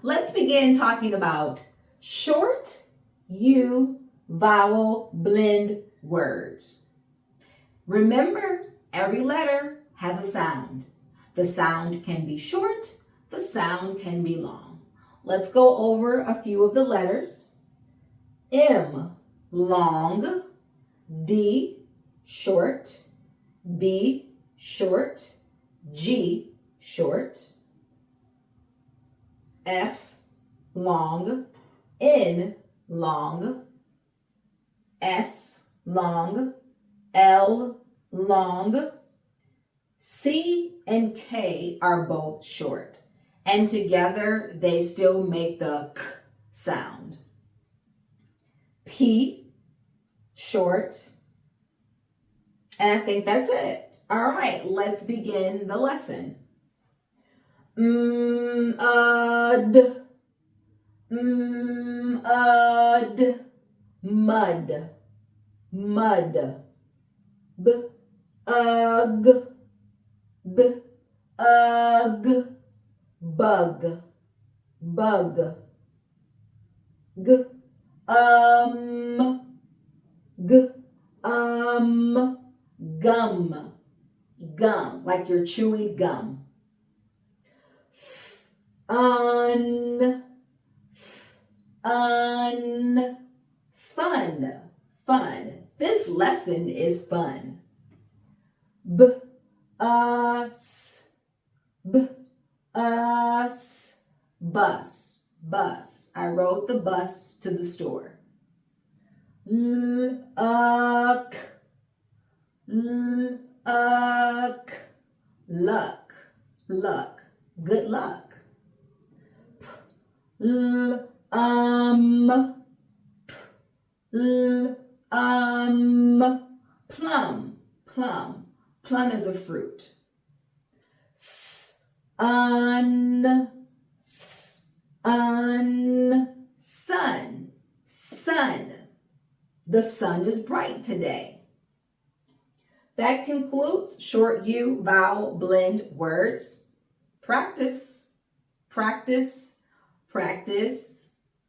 let's begin talking about short U vowel blend words. Remember, every letter has a sound. The sound can be short, the sound can be long. Let's go over a few of the letters. M, long. D, short. B, short. G, short. F, long. N, long. S, long. L, long. C and K are both short, and together they still make the k sound. P, short. And I think that's it. All right, let's begin the lesson. D, mud, mud. B, ug, bug, bug. G, gum, gum, like you're chewing gum. Fun, fun. This lesson is fun. Bus, bus. I rode the bus to the store. Luck, good luck. Plum is a fruit. Sun, sun. The sun is bright today. That concludes short U vowel blend words. Practice,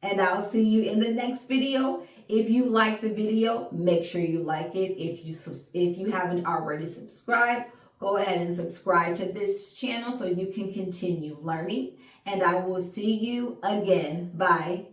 and I'll see you in the next video. If you like the video, make sure you like it. If you haven't already subscribed, go ahead and subscribe to this channel so you can continue learning. And I will see you again. Bye.